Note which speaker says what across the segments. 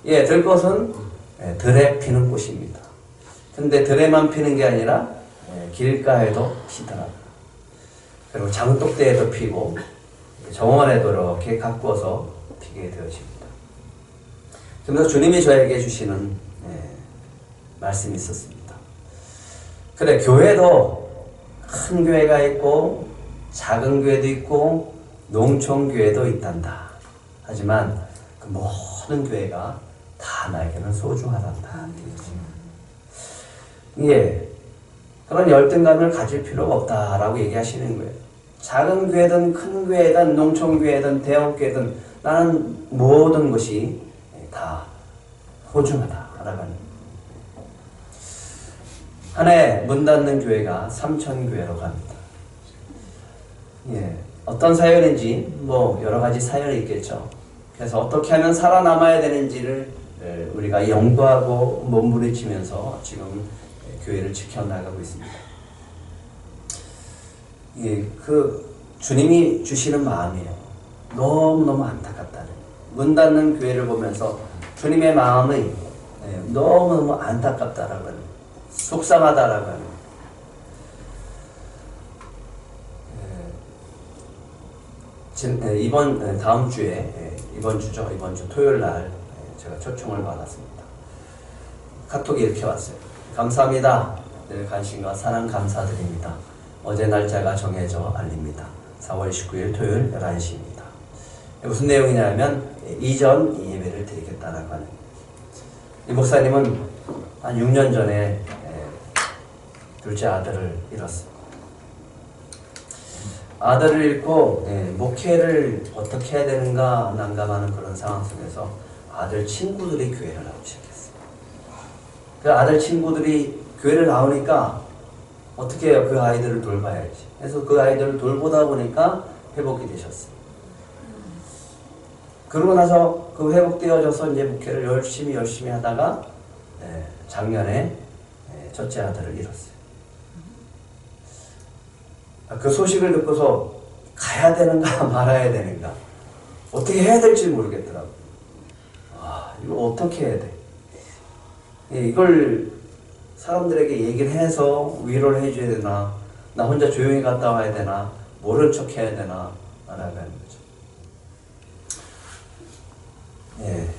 Speaker 1: 예, 들꽃은 들에 피는 꽃입니다. 근데 들에만 피는 게 아니라 길가에도 피더라고요. 그리고 장독대에도 피고 정원에도 이렇게 가꾸어서 피게 되어집니다. 그러면서 주님이 저에게 주시는 말씀이 있었습니다. 그래, 교회도 큰 교회가 있고 작은 교회도 있고 농촌교회도 있단다. 하지만 그 모든 교회가 다 나에게는 소중하단다. 예, 그런 열등감을 가질 필요가 없다라고 얘기하시는 거예요. 작은 교회든 큰 교회든 농촌교회든 대형교회든 나는 모든 것이 다 소중하다라고 하는 거예요. 한 해 문 닫는 교회가 3,000교회로 갑니다. 예, 어떤 사연인지 뭐 여러 가지 사연이 있겠죠. 그래서 어떻게 하면 살아남아야 되는지를 우리가 연구하고 몸부림치면서 지금 교회를 지켜나가고 있습니다. 예, 그 주님이 주시는 마음이에요. 너무너무 안타깝다는, 문 닫는 교회를 보면서 주님의 마음이 너무너무 안타깝다라고 하는, 속상하다라고 하는. 다음 주에, 이번 주 토요일 날 제가 초청을 받았습니다. 카톡이 이렇게 왔어요. 감사합니다. 늘 관심과 사랑 감사드립니다. 어제 날짜가 정해져 알립니다. 4월 29일 토요일 11시입니다. 무슨 내용이냐면 이전 예배를 드리겠다라고 하는. 이 목사님은 한 6년 전에 둘째 아들을 잃었어요. 아들을 잃고 목회를 어떻게 해야 되는가 난감하는 그런 상황 속에서 아들 친구들이 교회를 나오기 시작했어요. 그 아들 친구들이 교회를 나오니까 어떻게 해요? 그 아이들을 돌봐야지. 그래서 그 아이들을 돌보다 보니까 회복이 되셨어요. 그러고 나서 그 회복되어져서 이제 목회를 열심히 하다가 작년에 첫째 아들을 잃었어요. 그 소식을 듣고서 가야 되는가 말아야 되는가 어떻게 해야 될지 모르겠더라고요. 이걸 어떻게 해야 돼? 이걸 사람들에게 얘기를 해서 위로를 해줘야 되나, 나 혼자 조용히 갔다 와야 되나, 모른 척 해야 되나 말아가는 거죠. 예.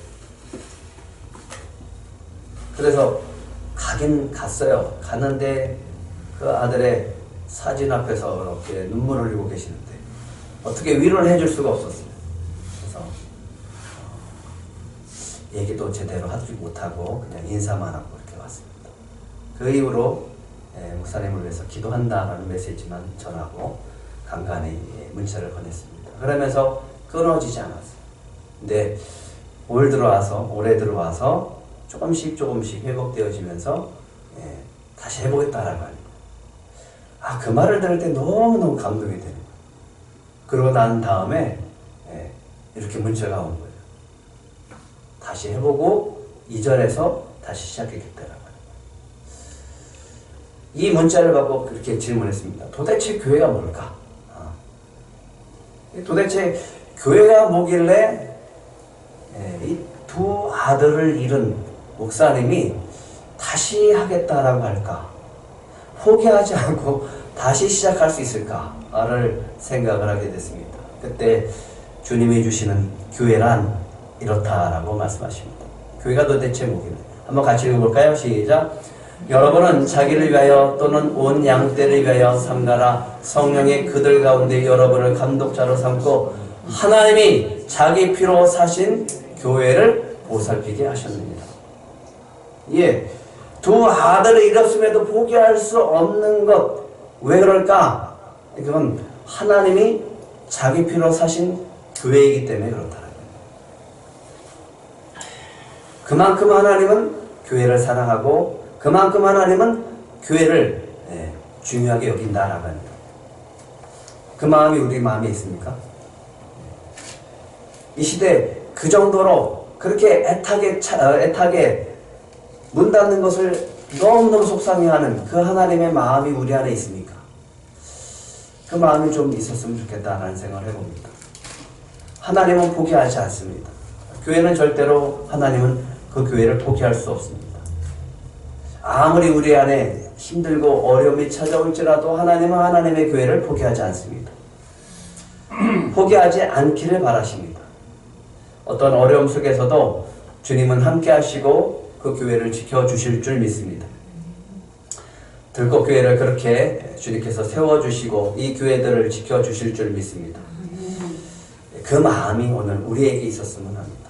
Speaker 1: 그래서 가긴 갔어요. 갔는데 그 아들의 사진 앞에서 이렇게 눈물을 흘리고 계시는데 어떻게 위로를 해줄 수가 없었어요. 그래서 얘기도 제대로 하지 못하고 그냥 인사만 하고 이렇게 왔습니다. 그 이후로 목사님을 위해서 기도한다라는 메시지만 전하고 간간히 문자를 보냈습니다. 그러면서 끊어지지 않았어요. 근데 올해 들어와서 조금씩 회복되어지면서 다시 해보겠다라고 하는 거예요. 그 말을 들을 때 너무너무 감동이 되는 거예요. 그러고 난 다음에 이렇게 문자가 온 거예요. 다시 해보고 이전에서 다시 시작했겠다라고 하는 거예요. 이 문자를 받고 그렇게 질문했습니다. 도대체 교회가 뭘까? 도대체 교회가 뭐길래 이 두 아들을 잃은 목사님이 다시 하겠다라고 할까? 포기하지 않고 다시 시작할 수 있을까를 생각을 하게 됐습니다. 그때 주님이 주시는 교회란 이렇다라고 말씀하십니다. 교회가 도대체 뭐길래? 한번 같이 읽어볼까요? 시작. 여러분은 자기를 위하여 또는 온 양떼를 위하여 삼가라. 성령이 그들 가운데 여러분을 감독자로 삼고 하나님이 자기 피로 사신 교회를 보살피게 하셨느니라. 예, 두 아들을 잃었음에도 포기할 수 없는 것. 왜 그럴까? 그건 하나님이 자기 피로 사신 교회이기 때문에 그렇다는 거예요. 그만큼 하나님은 교회를 사랑하고 그만큼 하나님은 교회를 중요하게 여긴다라고 하는 거예요. 그 마음이 우리 마음에 있습니까? 이 시대 그 정도로 그렇게 애타게 문 닫는 것을 너무너무 속상해하는 그 하나님의 마음이 우리 안에 있습니까? 그 마음이 좀 있었으면 좋겠다라는 생각을 해봅니다. 하나님은 포기하지 않습니다. 교회는 절대로 하나님은 그 교회를 포기할 수 없습니다. 아무리 우리 안에 힘들고 어려움이 찾아올지라도 하나님은 하나님의 교회를 포기하지 않습니다. 포기하지 않기를 바라십니다. 어떤 어려움 속에서도 주님은 함께 하시고 그 교회를 지켜주실 줄 믿습니다. 들꽃교회를 그렇게 주님께서 세워주시고 이 교회들을 지켜주실 줄 믿습니다. 그 마음이 오늘 우리에게 있었으면 합니다.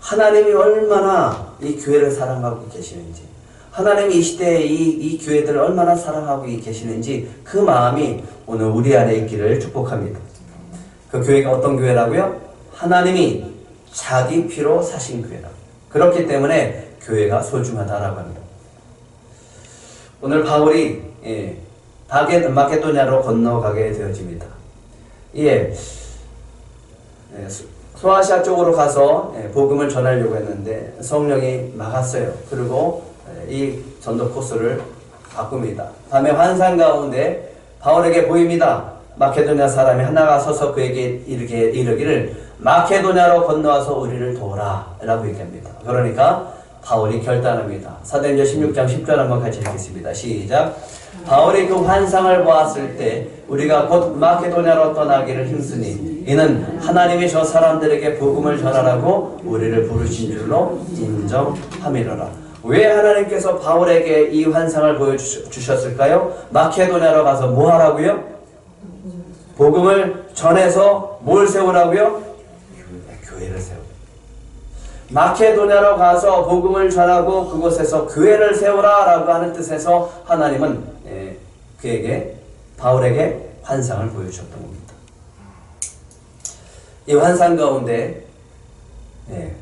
Speaker 1: 하나님이 얼마나 이 교회를 사랑하고 계시는지, 하나님이 이 시대에 이 교회들을 얼마나 사랑하고 계시는지 그 마음이 오늘 우리 안에 있기를 축복합니다. 그 교회가 어떤 교회라고요? 하나님이 자기 피로 사신 교회다. 그렇기 때문에 교회가 소중하다라고 합니다. 오늘 바울이 마게도냐로 건너가게 되어집니다. 소아시아 쪽으로 가서 복음을 전하려고 했는데 성령이 막았어요. 그리고 이 전도 코스를 바꿉니다. 밤에 환상 가운데 바울에게 보입니다. 마케도냐 사람이 하나가 서서 그에게 이르기를 마케도냐로 건너와서 우리를 도우라 라고 얘기합니다. 그러니까 바울이 결단합니다. 사도행전 16장 10절 한번 같이 읽겠습니다. 시작. 바울이 그 환상을 보았을 때 우리가 곧 마케도냐로 떠나기를 힘쓰니 이는 하나님이 저 사람들에게 복음을 전하라고 우리를 부르신 줄로 인정함이로라. 왜 하나님께서 바울에게 이 환상을 보여주셨을까요? 마케도냐로 가서 뭐 하라고요? 복음을 전해서 뭘 세우라고요? 교회를 세우고. 마케도냐로 가서 복음을 전하고 그곳에서 교회를 세우라 라고 하는 뜻에서 하나님은 바울에게 환상을 보여주셨던 겁니다. 이 환상 가운데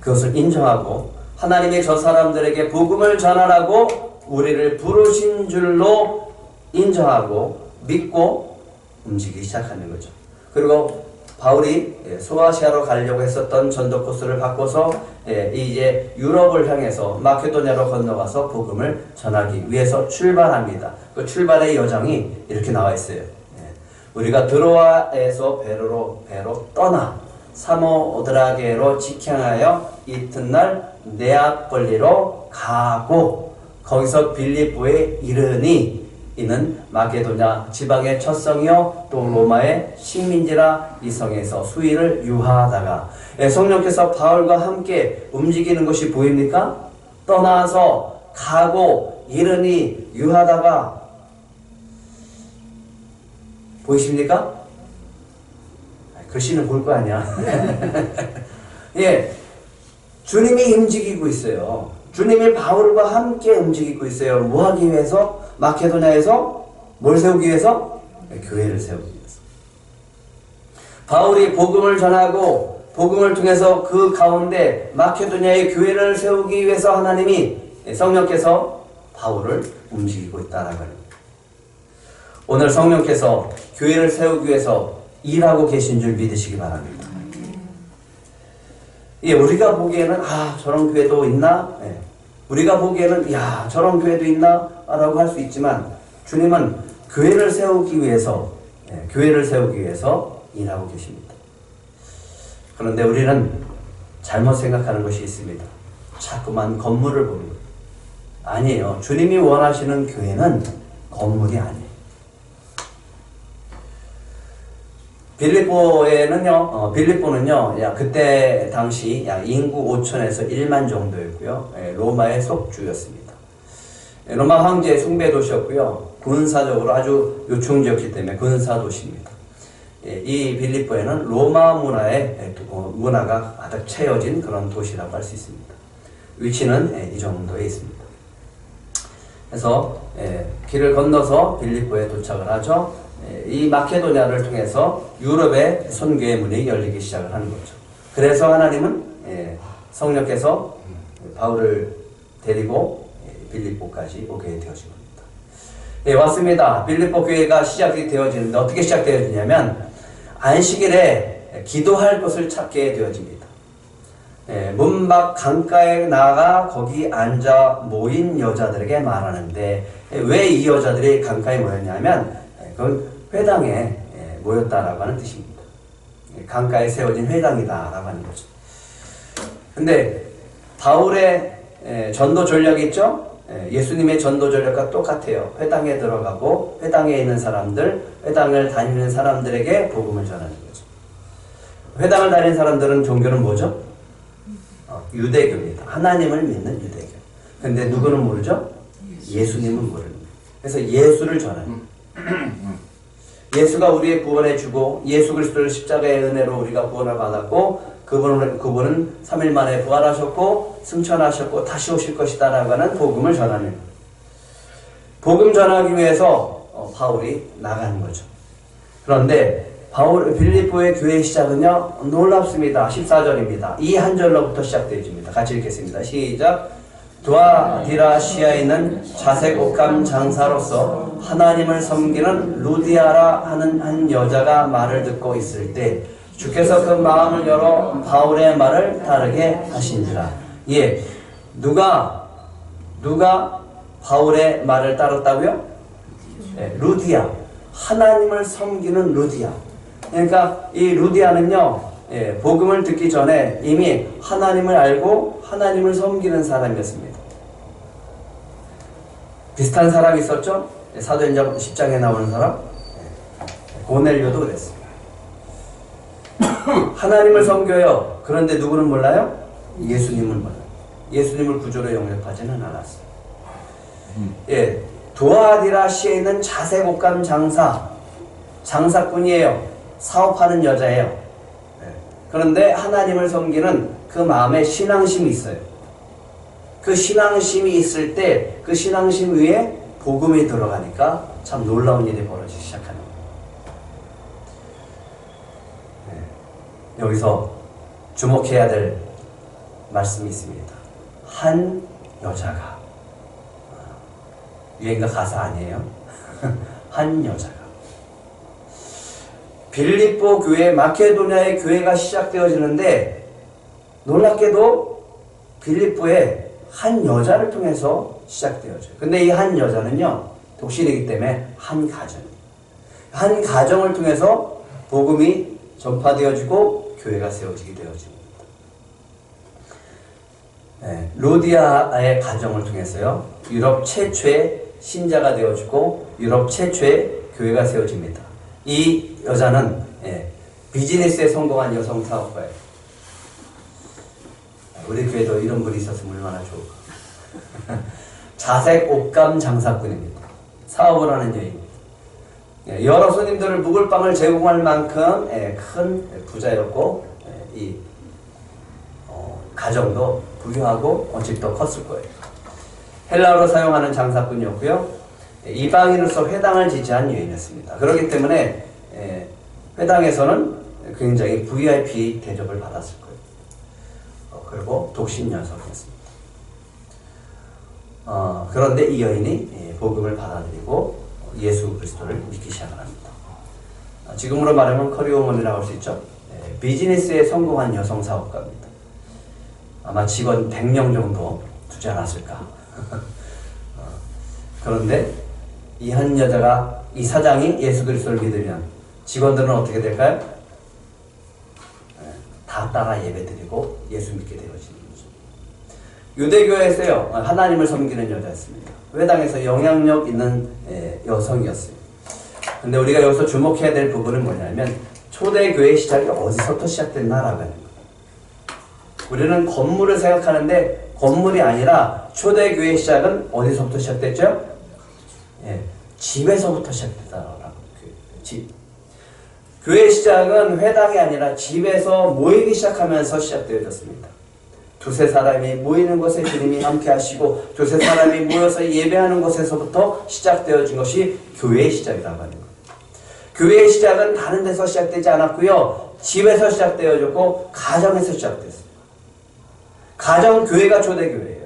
Speaker 1: 그것을 인정하고 하나님이 저 사람들에게 복음을 전하라고 우리를 부르신 줄로 인정하고 믿고 움직이기 시작하는 거죠. 그리고 바울이 소아시아로 가려고 했었던 전도 코스를 바꿔서 이제 유럽을 향해서 마케도냐로 건너가서 복음을 전하기 위해서 출발합니다. 그 출발의 여정이 이렇게 나와 있어요. 우리가 드로아에서 배로 떠나 사모드라게로 직행하여 이튿날 네아폴리로 가고 거기서 빌립보에 이르니 이는 마게도냐 지방의 첫 성이요 또 로마의 식민지라 이 성에서 수일을 유하다가 성령께서 바울과 함께 움직이는 것이 보입니까? 떠나서 가고 이르니 유하다가 보이십니까? 글씨는 볼 거 아니야. 주님이 움직이고 있어요. 주님이 바울과 함께 움직이고 있어요. 뭐 하기 위해서? 마케도냐에서 뭘 세우기 위해서? 교회를 세우기 위해서. 바울이 복음을 전하고 복음을 통해서 그 가운데 마케도냐의 교회를 세우기 위해서 하나님이 성령께서 바울을 움직이고 있다라고 합니다. 오늘 성령께서 교회를 세우기 위해서 일하고 계신 줄 믿으시기 바랍니다. 우리가 보기에는 저런 교회도 있나? 우리가 보기에는 저런 교회도 있나? 라고 할 수 있지만 주님은 교회를 세우기 위해서 일하고 계십니다. 그런데 우리는 잘못 생각하는 것이 있습니다. 자꾸만 건물을 봅니다. 아니에요. 주님이 원하시는 교회는 건물이 아니에요. 빌립보는요, 그때 당시 약 인구 5천에서 1만 정도였고요. 로마의 속주였습니다. 로마 황제의 숭배 도시였고요. 군사적으로 아주 요충지였기 때문에 군사 도시입니다. 이 빌립보에는 로마 문화가 가득 채워진 그런 도시라고 할 수 있습니다. 위치는 이 정도에 있습니다. 그래서 길을 건너서 빌립보에 도착을 하죠. 이 마케도냐를 통해서 유럽의 선교의 문이 열리기 시작을 하는 거죠. 그래서 하나님은 성령께서 바울을 데리고 빌립보까지 오게 되어진 겁니다. 왔습니다. 빌립보 교회가 시작이 되어지는데 어떻게 시작되어지냐면 안식일에 기도할 곳을 찾게 되어집니다. 문 밖 강가에 나가 거기 앉아 모인 여자들에게 말하는데 왜 이 여자들이 강가에 모였냐면 그건 회당에 모였다라고 하는 뜻입니다. 강가에 세워진 회당이다라고 하는 거죠. 근데 바울의 전도 전략이 있죠? 예수님의 전도 전략과 똑같아요. 회당에 들어가고 회당에 있는 사람들, 회당을 다니는 사람들에게 복음을 전하는 거죠. 회당을 다니는 사람들은 종교는 뭐죠? 유대교입니다. 하나님을 믿는 유대교. 근데 누구는 모르죠? 예수님은 모릅니다. 그래서 예수를 전하는 예수가 우리의 구원해 주고 예수 그리스도를 십자가의 은혜로 우리가 구원을 받았고 그분은 3일 만에 부활하셨고 승천하셨고 다시 오실 것이다 라고 하는 복음을 전하는 거예요. 복음 전하기 위해서 바울이 나가는 거죠. 그런데 빌립보의 교회 시작은요 놀랍습니다. 14절입니다. 이 한 절로부터 시작되어집니다. 같이 읽겠습니다. 시작. 두아디라시아에 있는 자색 옷감 장사로서 하나님을 섬기는 루디아라 하는 한 여자가 말을 듣고 있을 때 주께서 그 마음을 열어 바울의 말을 따르게 하신지라. 예, 누가 바울의 말을 따랐다고요? 네, 루디아. 하나님을 섬기는 루디아. 그러니까 이 루디아는요, 복음을 듣기 전에 이미 하나님을 알고 하나님을 섬기는 사람이었습니다. 비슷한 사람이 있었죠? 사도행전 10장에 나오는 사람, 고넬료도 그랬어요. 하나님을 섬겨요. 그런데 누구는 몰라요? 예수님을 몰라요. 예수님을 구조로 영접하지는 않았어요. 예, 두아디라시에 있는 자색 옷감 장사꾼이에요. 사업하는 여자예요. 그런데 하나님을 섬기는 그 마음에 신앙심이 있어요. 그 신앙심이 있을 때 그 신앙심 위에 복음이 들어가니까 참 놀라운 일이 벌어지기 시작하는 거예요. 여기서 주목해야 될 말씀이 있습니다. 한 여자가, 유행가 가사 아니에요? 한 여자가. 빌립보 교회, 마케도냐의 교회가 시작되어지는데 놀랍게도 빌립보에 한 여자를 통해서 시작되어져요. 근데 이 한 여자는요, 독신이기 때문에 한 가정입니다. 한 가정을 통해서 복음이 전파되어지고 교회가 세워지게 되어집니다. 네, 로디아의 가정을 통해서요, 유럽 최초의 신자가 되어지고 유럽 최초의 교회가 세워집니다. 이 여자는 비즈니스에 성공한 여성 사업가예요. 우리 교회도 이런 분이 있었으면 얼마나 좋을까. 자색 옷감 장사꾼입니다. 사업을 하는 여인입니다. 여러 손님들을 묵을 방을 제공할 만큼 큰 부자였고 이 가정도 부유하고 집도 컸을 거예요. 헬라어로 사용하는 장사꾼이었고요. 이방인으로서 회당을 지지한 여인이었습니다. 그렇기 때문에 회당에서는 굉장히 VIP 대접을 받았을 거예요. 그리고 독신 여성이었습니다. 그런데 이 여인이 복음을 받아들이고 예수 그리스도를 믿기 시작합니다. 지금으로 말하면 커리어우먼이라고 할 수 있죠. 비즈니스에 성공한 여성 사업가입니다. 아마 직원 100명 정도 두지 않았을까. 그런데 이 한 여자가, 이 사장이 예수 그리스도를 믿으면 직원들은 어떻게 될까요? 다 따라 예배드리고 예수 믿게 되어지는 거죠. 유대교에서요, 하나님을 섬기는 여자였습니다. 회당에서 영향력 있는 여성이었어요. 근데 우리가 여기서 주목해야 될 부분은 뭐냐면 초대교회 시작이 어디서부터 시작됐나라고 하는 거예요. 우리는 건물을 생각하는데 건물이 아니라 초대교회 시작은 어디서부터 시작됐죠? 집에서부터 시작됐다라고. 집. 교회 시작은 회당이 아니라 집에서 모이기 시작하면서 시작되어졌습니다. 두세 사람이 모이는 곳에 주님이 함께 하시고 두세 사람이 모여서 예배하는 곳에서부터 시작되어진 것이 교회의 시작이라고 하는 거예요. 교회의 시작은 다른 데서 시작되지 않았고요. 집에서 시작되어졌고 가정에서 시작됐어요. 가정교회가 초대교회예요.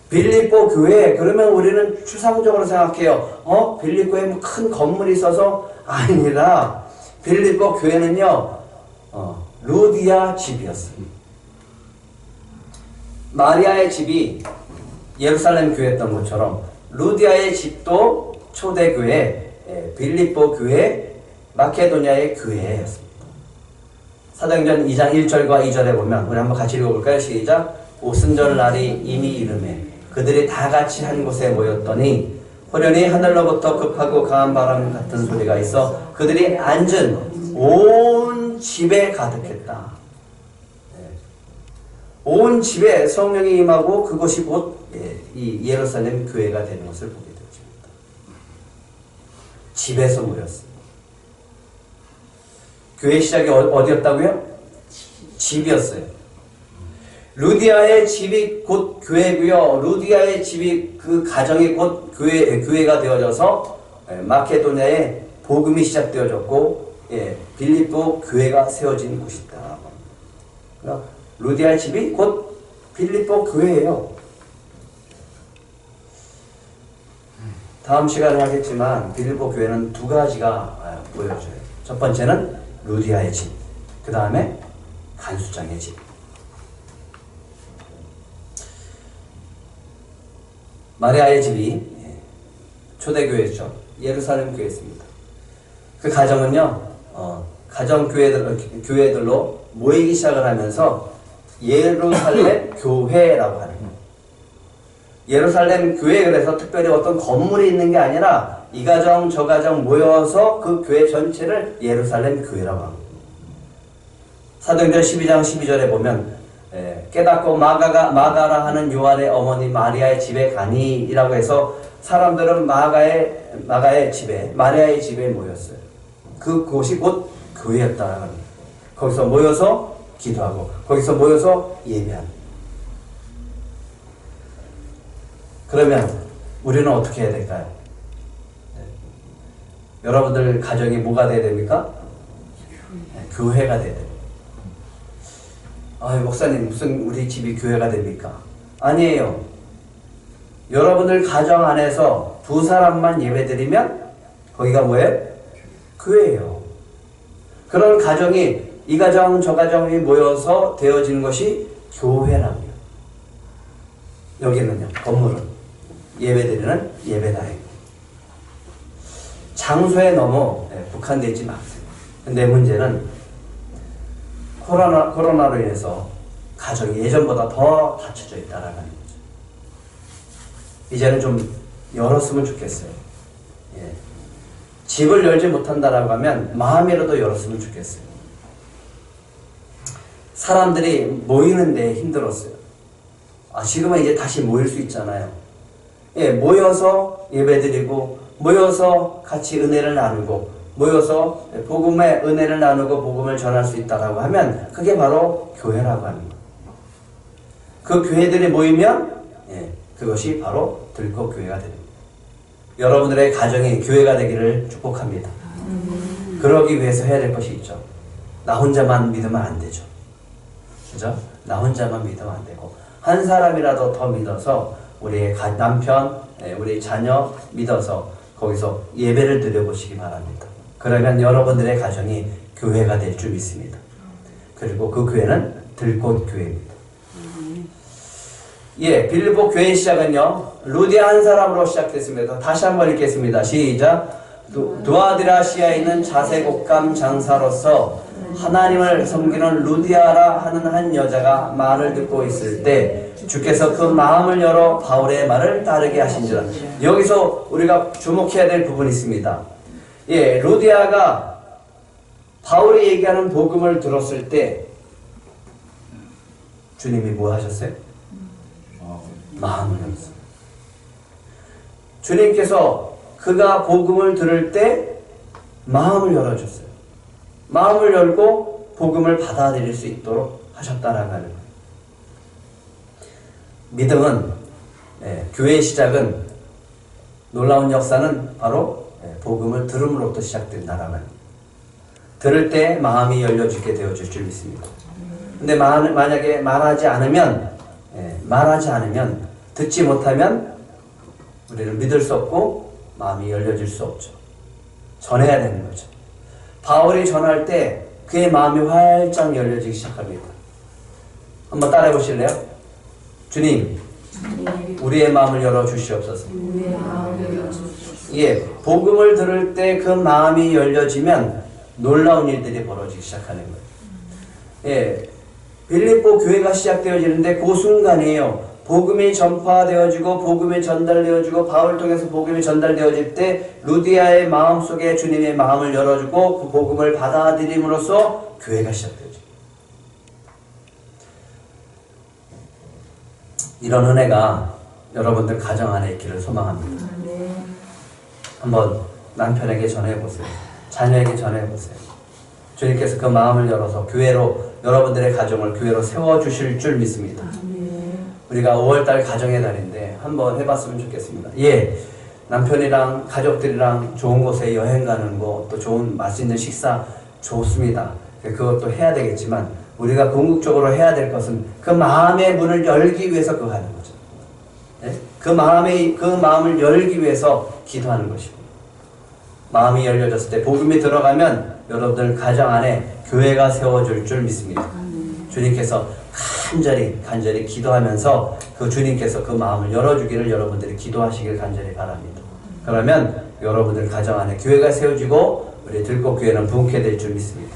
Speaker 1: 빌립보 교회, 그러면 우리는 추상적으로 생각해요. 빌립보에 뭐 큰 건물이 있어서 아니라 빌립보 교회는요, 루디아 집이었습니다. 마리아의 집이 예루살렘 교회였던 것처럼 루디아의 집도 초대교회, 빌립보 교회, 마케도냐의 교회였습니다. 사도행전 2장 1절과 2절에 보면 우리 한번 같이 읽어볼까요? 시작. 오순절 날이 이미 이르매 그들이 다 같이 한 곳에 모였더니 호련히 하늘로부터 급하고 강한 바람 같은 소리가 있어 그들이 앉은 온 집에 가득했다. 온 집에 성령이 임하고 그곳이 곧 이 예루살렘 교회가 되는 것을 보게 되었습니다. 집에서 모였습니다. 교회 시작이 어디였다고요? 집이었어요. 루디아의 집이 곧 교회고요. 루디아의 집이 그 가정이 곧 교회가 되어져서 마케도냐에 복음이 시작되어졌고 빌립보 교회가 세워진 곳이다. 루디아의 집이 곧 빌립보 교회예요. 다음 시간에 하겠지만 빌립보 교회는 두 가지가 보여져요. 첫 번째는 루디아의 집, 그 다음에 간수장의 집. 마리아의 집이 초대교회죠. 예루살렘 교회였습니다. 그 가정은요, 교회들로 모이기 시작을 하면서 예루살렘 교회라고 하는 거예요. 예루살렘 교회, 그래서 특별히 어떤 건물이 있는 게 아니라 이 가정 저 가정 모여서 그 교회 전체를 예루살렘 교회라고 합니다. 사도행전 12장 12절에 보면 깨닫고 마가라 하는 요한의 어머니 마리아의 집에 가니 이라고 해서 사람들은 마가의 집에, 마리아의 집에 모였어요. 그곳이 곧 교회였다라는 겁니다. 거기서 모여서 기도하고 거기서 모여서 예배합니다. 그러면 우리는 어떻게 해야 될까요? 여러분들 가정이 뭐가 돼야 됩니까? 교회가 돼야 됩니다. 목사님 무슨 우리 집이 교회가 됩니까? 아니에요. 여러분들 가정 안에서 두 사람만 예배드리면 거기가 뭐예요? 교회예요. 그런 가정이 이 가정 저 가정이 모여서 되어지는 것이 교회라고요. 여기는요, 건물은 예배드리는 예배당이고 장소에 너무 국한되어 있지 마세요. 근데 문제는 코로나로 인해서 가정이 예전보다 더 닫혀져 있다라는 거죠. 이제는 좀 열었으면 좋겠어요. 집을 열지 못한다라고 하면 마음이라도 열었으면 좋겠어요. 사람들이 모이는데 힘들었어요. 지금은 이제 다시 모일 수 있잖아요. 모여서 예배드리고 모여서 같이 은혜를 나누고 모여서 복음의 은혜를 나누고 복음을 전할 수 있다라고 하면 그게 바로 교회라고 하는 거예요. 그 교회들이 모이면 그것이 바로 들꽃교회가 됩니다. 여러분들의 가정이 교회가 되기를 축복합니다. 그러기 위해서 해야 될 것이 있죠. 나 혼자만 믿으면 안 되죠. 그죠? 나 혼자만 믿으면 안 되고 한 사람이라도 더 믿어서 우리의 남편, 우리 자녀 믿어서 거기서 예배를 드려보시기 바랍니다. 그러면 여러분들의 가정이 교회가 될 줄 믿습니다. 그리고 그 교회는 들꽃교회입니다. 빌립보 교회 시작은요, 루디아 한 사람으로 시작됐습니다. 다시 한번 읽겠습니다. 시작. 두아디라시아에 있는 자색옥감 장사로서 하나님을 섬기는 루디아라 하는 한 여자가 말을 듣고 있을 때 주께서 그 마음을 열어 바울의 말을 따르게 하신지라. 여기서 우리가 주목해야 될 부분이 있습니다. 루디아가 바울이 얘기하는 복음을 들었을 때 주님이 뭐 하셨어요? 마음을 열었어요. 주님께서 그가 복음을 들을 때 마음을 열어줬어요. 마음을 열고 복음을 받아들일 수 있도록 하셨다라고 하는 거예요. 믿음은, 교회의 시작은, 놀라운 역사는 바로 복음을 들음으로부터 시작된다라고 합니다. 들을 때 마음이 열려지게 되어질 줄 믿습니다. 근데 만약에 말하지 않으면, 듣지 못하면 우리는 믿을 수 없고 마음이 열려질 수 없죠. 전해야 되는 거죠. 바울이 전할 때 그의 마음이 활짝 열려지기 시작합니다. 한번 따라해 보실래요? 주님, 우리의 마음을 열어주시옵소서. 복음을 들을 때 그 마음이 열려지면 놀라운 일들이 벌어지기 시작하는 거예요. 예, 빌립보 교회가 시작되어지는데 그 순간이에요. 복음이 전파되어지고 복음이 전달되어지고 바울을 통해서 복음이 전달되어질 때 루디아의 마음속에 주님의 마음을 열어주고 그 복음을 받아들임으로써 교회가 시작되어집니다. 이런 은혜가 여러분들 가정 안에 있기를 소망합니다. 한번 남편에게 전해보세요. 자녀에게 전해보세요. 주님께서 그 마음을 열어서 교회로, 여러분들의 가정을 교회로 세워주실 줄 믿습니다. 우리가 5월달 가정의 달인데 한번 해봤으면 좋겠습니다. 예, 남편이랑 가족들이랑 좋은 곳에 여행 가는 거, 또 좋은 맛있는 식사 좋습니다. 그것도 해야 되겠지만 우리가 궁극적으로 해야 될 것은 그 마음의 문을 열기 위해서 그거 하는 거죠. 예? 그 마음을 열기 위해서 기도하는 것입니다. 마음이 열려졌을 때 복음이 들어가면 여러분들 가정 안에 교회가 세워질 줄 믿습니다. 주님께서 간절히 기도하면서 그 주님께서 그 마음을 열어주기를 여러분들이 기도하시길 간절히 바랍니다. 그러면 여러분들 가정 안에 교회가 세워지고 우리 들꽃교회는 부흥케 될 줄 믿습니다.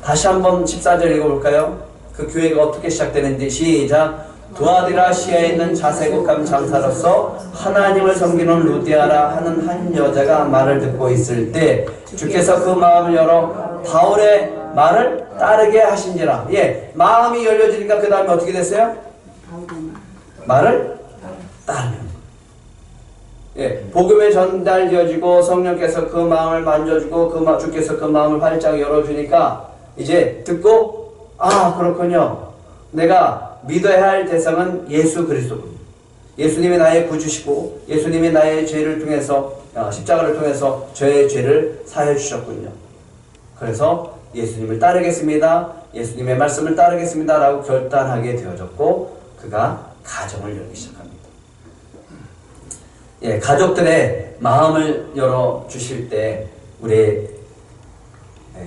Speaker 1: 다시 한번 14절 읽어볼까요? 그 교회가 어떻게 시작되는지 시작. 두아디라시아에 있는 자세국감 장사로서 하나님을 섬기는 루디아라 하는 한 여자가 말을 듣고 있을 때 주께서 그 마음을 열어 바울의 말을 따르게 하신지라. 예, 마음이 열려지니까 그 다음에 어떻게 됐어요? 말을 따르는. 예, 복음에 전달되어지고 성령께서 그 마음을 만져주고 주께서 그 마음을 활짝 열어주니까 이제 듣고 그렇군요. 내가 믿어야 할 대상은 예수 그리스도군요. 예수님이 나의 구주시고 예수님이 나의 죄를 통해서 십자가를 통해서 저의 죄를 사해 주셨군요. 그래서 예수님을 따르겠습니다. 예수님의 말씀을 따르겠습니다. 라고 결단하게 되어졌고 그가 가정을 열기 시작합니다. 예, 가족들의 마음을 열어주실 때 우리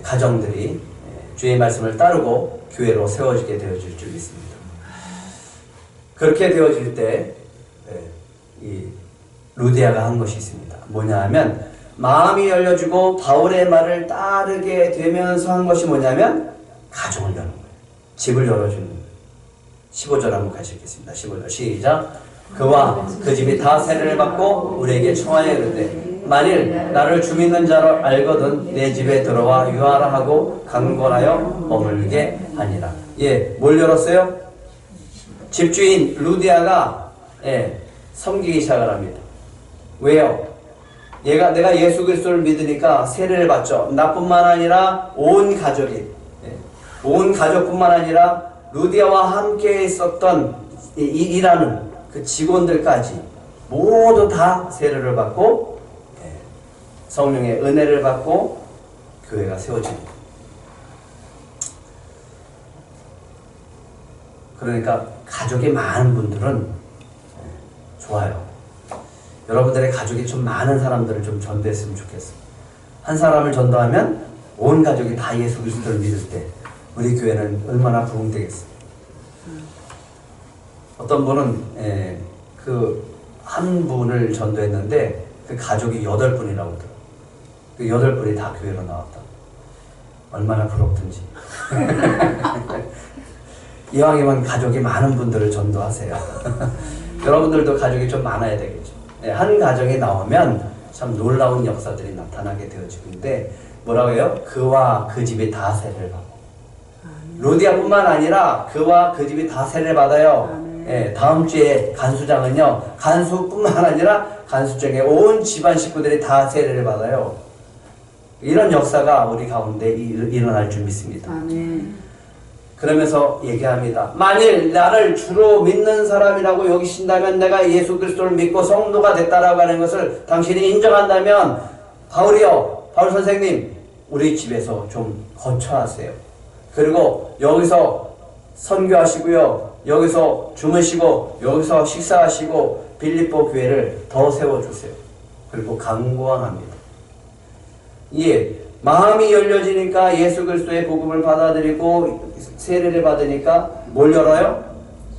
Speaker 1: 가정들이 주의 말씀을 따르고 교회로 세워지게 되어질 줄 믿습니다. 그렇게 되어질 때 이 루디아가 한 것이 있습니다. 뭐냐 하면 마음이 열려지고 바울의 말을 따르게 되면서 한 것이 뭐냐면 가정을 여는 거예요. 집을 열어주는 거예요. 15절 한번 같이 읽겠습니다. 15절 시작. 그와 그 집이 다 세례를 받고 우리에게 청하여 이르되 만일 나를 주 믿는 자로 알거든 내 집에 들어와 유하라 하고 강권하여 머물게 하니라. 예, 뭘 열었어요? 집주인 루디아가 섬기기 시작을 합니다. 왜요? 내가 예수 그리스도를 믿으니까 세례를 받죠. 나뿐만 아니라 온 가족이, 온 가족뿐만 아니라 루디아와 함께 있었던 일하는 그 직원들까지 모두 다 세례를 받고 성령의 은혜를 받고 교회가 세워집니다. 그러니까 가족이 많은 분들은 좋아요. 여러분들의 가족이 좀 많은 사람들을 좀 전도했으면 좋겠어요. 한 사람을 전도하면 온 가족이 다 예수 그리스도를 믿을 때 우리 교회는 얼마나 부흥되겠어요. 어떤 분은 그 한 분을 전도했는데 그 가족이 8분이라고 하더라고요. 그 8분이 다 교회로 나왔다. 얼마나 부럽든지. 이왕이면 가족이 많은 분들을 전도하세요. 여러분들도 가족이 좀 많아야 되겠죠. 한 가정이 나오면 참 놀라운 역사들이 나타나게 되어지는데 뭐라고 해요? 그와 그 집이 다 세례를 받고 루디아뿐만 아니라 그와 그 집이 다 세례를 받아요. 다음 주에 간수장은요, 간수뿐만 아니라 간수장의 온 집안 식구들이 다 세례를 받아요. 이런 역사가 우리 가운데 일어날 줄 믿습니다. 그러면서 얘기합니다. 만일 나를 주로 믿는 사람이라고 여기신다면 내가 예수 그리스도를 믿고 성도가 됐다라고 하는 것을 당신이 인정한다면 바울 선생님 우리 집에서 좀 거처하세요. 그리고 여기서 선교하시고요. 여기서 주무시고 여기서 식사하시고 빌립보 교회를 더 세워주세요. 그리고 강구항합니다. 마음이 열려지니까 예수 그리스도의 복음을 받아들이고 세례를 받으니까 뭘 열어요?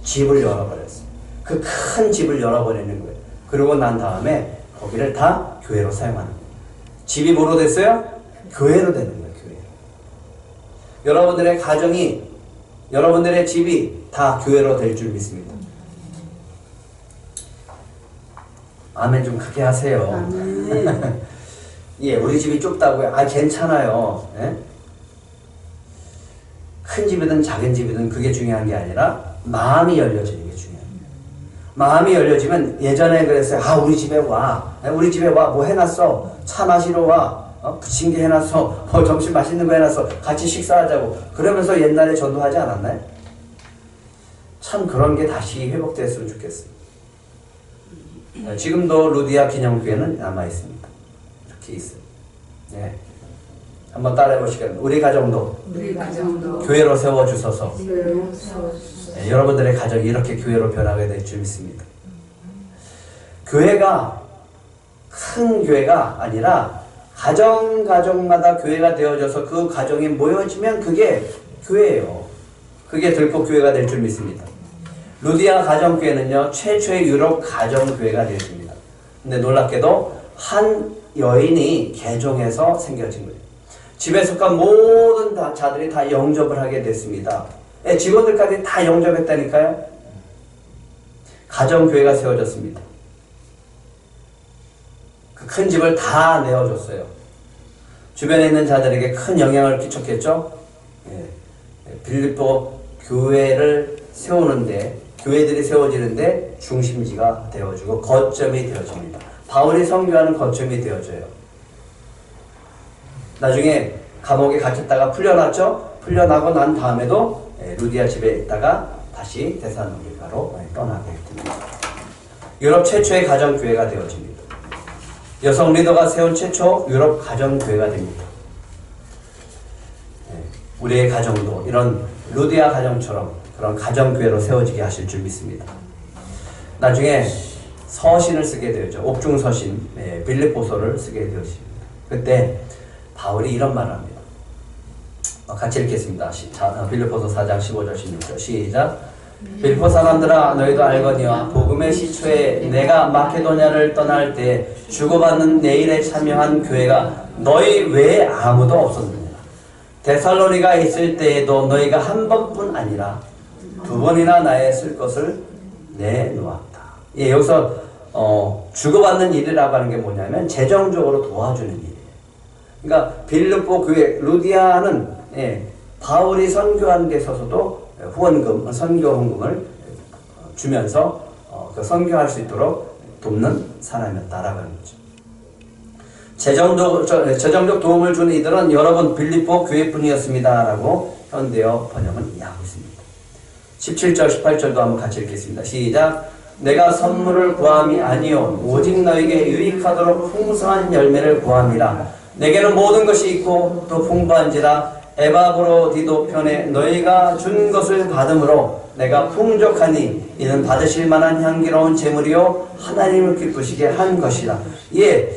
Speaker 1: 집을 열어버렸어요. 그 큰 집을 열어버리는 거예요. 그러고 난 다음에 거기를 다 교회로 사용하는 거예요. 집이 뭐로 됐어요? 교회로 되는 거예요. 교회. 여러분들의 가정이, 여러분들의 집이 다 교회로 될 줄 믿습니다. 아멘 좀 크게 하세요. 예, 우리 집이 좁다고요? 아, 괜찮아요. 예? 큰 집이든 작은 집이든 그게 중요한 게 아니라 마음이 열려지는 게 중요해요. 마음이 열려지면 예전에 그랬어요. 아, 우리 집에 와. 우리 집에 와. 뭐 해놨어? 차 마시러 와. 부침개 해놨어. 점심 맛있는 거 해놨어. 같이 식사하자고. 그러면서 옛날에 전도하지 않았나요? 참 그런 게 다시 회복됐으면 좋겠어요. 지금도 루디아 기념교회는 남아있습니다. 이렇게 있어요. 네. 한번 따라해 보시겠습니다. 우리 가정도 교회로 세워주소서. 네, 여러분들의 가정이 이렇게 교회로 변하게 될 줄 믿습니다. 교회가 큰 교회가 아니라 가정마다 교회가 되어져서 그 가정이 모여지면 그게 교회예요. 그게 들꽃 교회가 될 줄 믿습니다. 루디아 가정교회는요, 최초의 유럽 가정교회가 되었습니다. 근데 놀랍게도 한 여인이 개종해서 생겨진 거예요. 집에 속한 모든 자들이 다 영접을 하게 됐습니다. 직원들까지 다 영접했다니까요. 가정교회가 세워졌습니다. 그 큰 집을 다 내어줬어요. 주변에 있는 자들에게 큰 영향을 끼쳤겠죠. 빌립보 교회를 세우는데, 교회들이 세워지는데 중심지가 되어주고 거점이 되어집니다. 바울이 선교하는 거점이 되어져요. 나중에 감옥에 갇혔다가 풀려났죠? 풀려나고 난 다음에도 루디아 집에 있다가 다시 데살로니가로 떠나게 됩니다. 유럽 최초의 가정교회가 되어집니다. 여성 리더가 세운 최초 유럽 가정교회가 됩니다. 우리의 가정도 이런 루디아 가정처럼 그런 가정교회로 세워지게 하실 줄 믿습니다. 나중에 서신을 쓰게 되죠. 옥중서신, 빌립보서를 쓰게 되었습니다. 그때 바울이 이런 말을 합니다. 같이 읽겠습니다. 빌립보서 4장 15절 16절 시작. 빌립보 사람들아 너희도 알거니와 복음의 시초에 내가 마케도냐를 떠날 때 주고받는 내 일에 참여한 교회가 너희 외에 아무도 없었느니라. 데살로니가 있을 때에도 너희가 한 번뿐 아니라 두 번이나 나의 쓸 것을 내놓았다. 예, 여기서 주고받는 일이라고 하는 게 뭐냐면 재정적으로 도와주는 일이에요. 그러니까 빌립보 교회 루디아는 바울이 선교하는 데 있어서도 후원금, 선교 헌금을 주면서 그 선교할 수 있도록 돕는 사람이었다라고 하는 거죠. 재정적 도움을 주는 이들은 여러분 빌립보 교회뿐이었습니다라고 현대어 번역은 이해하고 있습니다. 17절, 18절도 한번 같이 읽겠습니다. 시작. 내가 선물을 구함이 아니요 오직 너에게 유익하도록 풍성한 열매를 구함이라. 내게는 모든 것이 있고 또 풍부한지라. 에바브로디도 편에 너희가 준 것을 받음으로 내가 풍족하니 이는 받으실 만한 향기로운 제물이요 하나님을 기쁘시게 한 것이라. 예,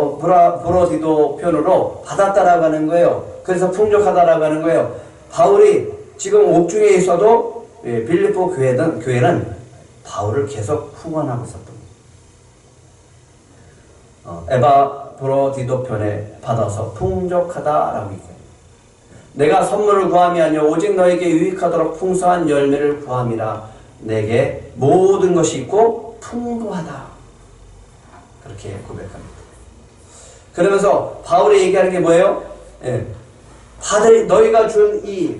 Speaker 1: 에바브로디도 편으로 받았다라고 하는 거예요. 그래서 풍족하다라고 하는 거예요. 바울이 지금 옥중에 있어도 빌립보 교회는 바울을 계속 후원하고 있었던 거예요. 에바브로디도 편에 받아서 풍족하다라고 얘기해요. 내가 선물을 구함이 아니요 오직 너에게 유익하도록 풍성한 열매를 구함이라. 내게 모든 것이 있고 풍부하다. 그렇게 고백합니다. 그러면서 바울이 얘기하는 게 뭐예요? 너희가 준 이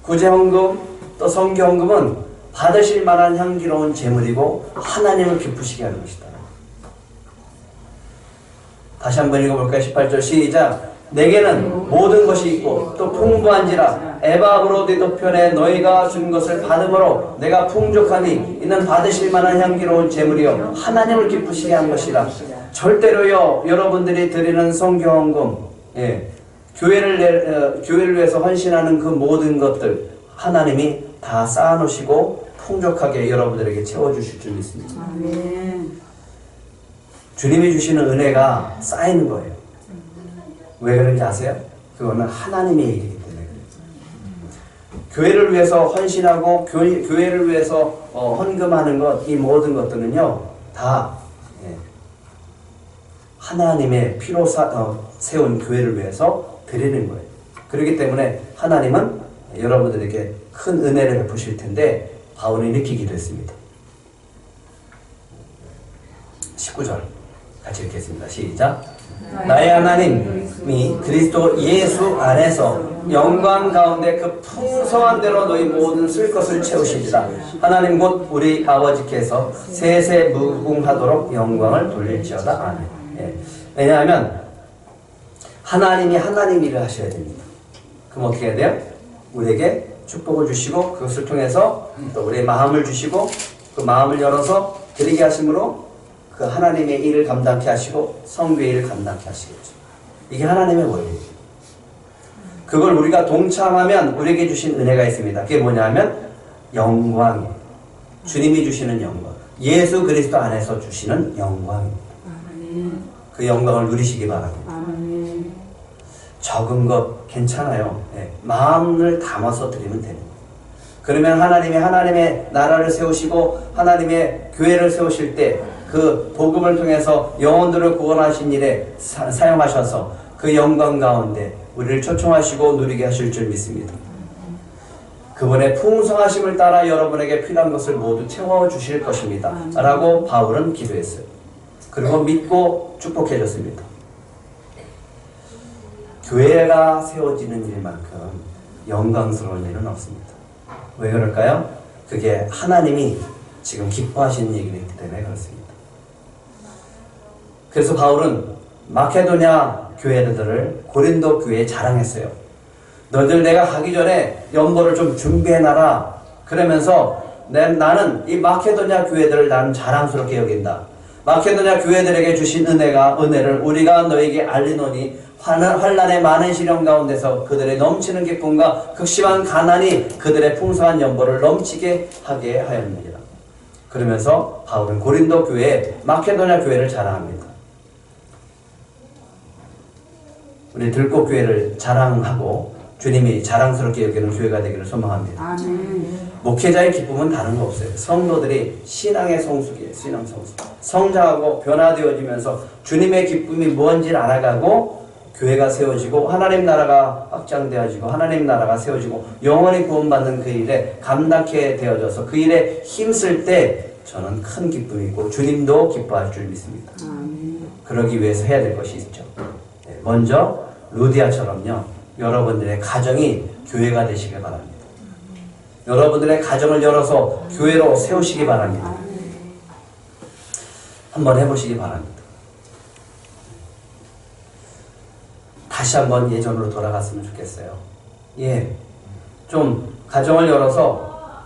Speaker 1: 구제헌금 또 선교헌금은 받으실 만한 향기로운 제물이고 하나님을 기쁘시게 하는 것이다. 다시 한번 읽어볼까요? 18절 시작. 내게는 모든 것이 있고 또 풍부한지라. 에바브로디도 편에 너희가 준 것을 받음으로 내가 풍족하니 이는 받으실 만한 향기로운 제물이요 하나님을 기쁘시게 한 것이라. 절대로요 여러분들이 드리는 선교헌금, 교회를 위해서 헌신하는 그 모든 것들 하나님이 다 쌓아놓으시고 풍족하게 여러분들에게 채워주실 줄 믿습니다. 아멘. 주님이 주시는 은혜가 쌓이는 거예요. 왜 그런지 아세요? 그거는 하나님의 일이기 때문에 그래요. 교회를 위해서 헌신하고 교회를 위해서 헌금하는 것, 이 모든 것들은요 다 하나님의 피로 세운 교회를 위해서 드리는 거예요. 그렇기 때문에 하나님은 여러분들에게 큰 은혜를 베푸실 텐데 바울이 이렇게 기도했습니다. 19절 같이 읽겠습니다. 시작. 나의 하나님이 그리스도 예수 안에서 영광 가운데 그 풍성한 대로 너희 모든 쓸 것을 채우시리라. 하나님 곧 우리 아버지께서 세세 무궁하도록 영광을 돌릴지어다. 아멘. 예. 왜냐하면 하나님이 하나님 일을 하셔야 됩니다. 그럼 어떻게 해야 돼요? 우리에게 축복을 주시고 그것을 통해서 또 우리의 마음을 주시고 그 마음을 열어서 드리게 하심으로 그 하나님의 일을 감당케 하시고 성교의 일을 감당케 하시겠죠. 이게 하나님의 원리예요. 그걸 우리가 동참하면 우리에게 주신 은혜가 있습니다. 그게 뭐냐면 영광이에요. 주님이 주시는 영광. 예수 그리스도 안에서 주시는 영광입니다. 그 영광을 누리시기 바랍니다. 적은 것 괜찮아요. 네. 마음을 담아서 드리면 됩니다. 그러면 하나님의 나라를 세우시고 하나님의 교회를 세우실 때 그 복음을 통해서 영혼들을 구원하신 일에 사용하셔서 그 영광 가운데 우리를 초청하시고 누리게 하실 줄 믿습니다. 그분의 풍성하심을 따라 여러분에게 필요한 것을 모두 채워주실 것입니다. 라고 바울은 기도했어요. 그리고 믿고 축복해줬습니다. 교회가 세워지는 일만큼 영광스러운 일은 없습니다. 왜 그럴까요? 그게 하나님이 지금 기뻐하시는 얘기이기 때문에 그렇습니다. 그래서 바울은 마케도냐 교회들을 고린도 교회에 자랑했어요. 너희들 내가 가기 전에 연보를 좀 준비해놔라. 그러면서 나는 이 마케도냐 교회들을 나는 자랑스럽게 여긴다. 마케도냐 교회들에게 주신 은혜를 우리가 너에게 알리노니 환난의 많은 시련 가운데서 그들의 넘치는 기쁨과 극심한 가난이 그들의 풍성한 연보를 넘치게 하게 하였느니라. 그러면서 바울은 고린도 교회, 마케도냐 교회를 자랑합니다. 우리 들꽃교회를 자랑하고 주님이 자랑스럽게 여기는 교회가 되기를 소망합니다. 아멘. 목회자의 기쁨은 다른 거 없어요. 성도들이 신앙의 성숙이에요. 신앙 성숙. 성장하고 변화되어지면서 주님의 기쁨이 뭔지를 알아가고 교회가 세워지고 하나님 나라가 확장되어지고 하나님 나라가 세워지고 영원히 구원받는 그 일에 감당케 되어져서 그 일에 힘쓸 때 저는 큰 기쁨이 있고 주님도 기뻐할 줄 믿습니다. 그러기 위해서 해야 될 것이 있죠. 먼저 루디아처럼요, 여러분들의 가정이 교회가 되시길 바랍니다. 여러분들의 가정을 열어서 교회로 세우시기 바랍니다. 한번 해보시기 바랍니다. 다시 한번 예전으로 돌아갔으면 좋겠어요. 예, 좀 가정을 열어서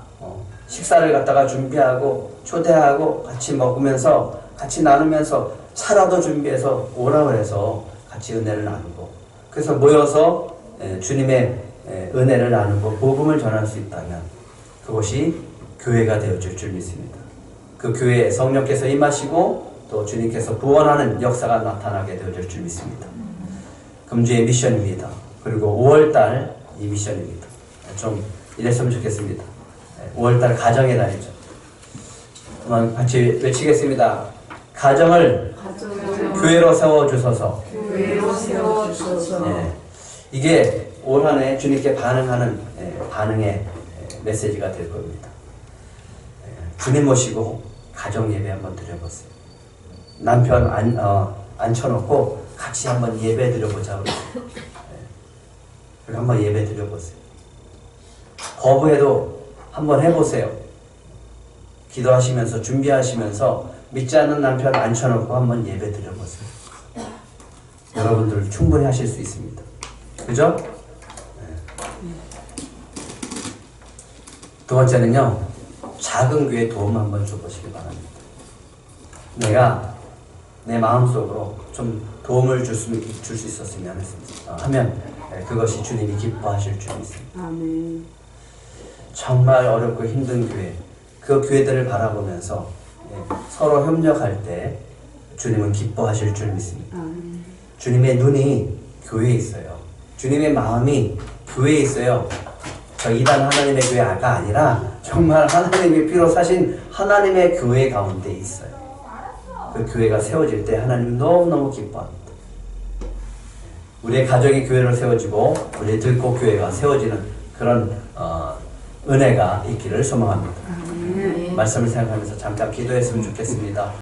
Speaker 1: 식사를 갖다가 준비하고 초대하고 같이 먹으면서 같이 나누면서 차라도 준비해서 오라고 해서 같이 은혜를 나누고 그래서 모여서 주님의 은혜를 나누고 복음을 전할 수 있다면 그것이 교회가 되어줄 줄 믿습니다. 그 교회에 성령께서 임하시고 또 주님께서 구원하는 역사가 나타나게 되어줄 줄 믿습니다. 금주의 미션입니다. 그리고 5월달 이 미션입니다. 좀 이랬으면 좋겠습니다. 5월달 가정의 달이죠. 한번 같이 외치겠습니다. 가정을 교회로 세워주소서. 네. 이게 올 한 해 주님께 반응하는 반응의 메시지가 될 겁니다. 주님 모시고 가정 예배 한번 드려보세요. 남편 앉혀놓고 같이 한번 예배 드려보자. 그리고 한번 예배 드려보세요. 거부해도 한번 해보세요. 기도하시면서 준비하시면서 믿지 않는 남편 앉혀놓고 한번 예배 드려보세요. 여러분들 충분히 하실 수 있습니다. 그죠? 두 번째는요, 작은 교회에 도움 한번 줘보시기 바랍니다. 내가 내 마음속으로 좀 도움을 줄 수 있었으면 하면 그것이 주님이 기뻐하실 줄 믿습니다. 아멘. 정말 어렵고 힘든 교회, 그 교회들을 바라보면서 서로 협력할 때 주님은 기뻐하실 줄 믿습니다. 아멘. 주님의 눈이 교회에 있어요. 주님의 마음이 교회에 있어요. 저 이단 하나님의 교회가 아니라 정말 하나님이 피로 사신 하나님의 교회 가운데 있어요. 그 교회가 세워질 때 하나님 너무너무 기뻐합니다. 우리의 가족이 교회를 세워지고 우리의 들꽃 교회가 세워지는 그런 은혜가 있기를 소망합니다. 말씀을 생각하면서 잠깐 기도했으면 좋겠습니다.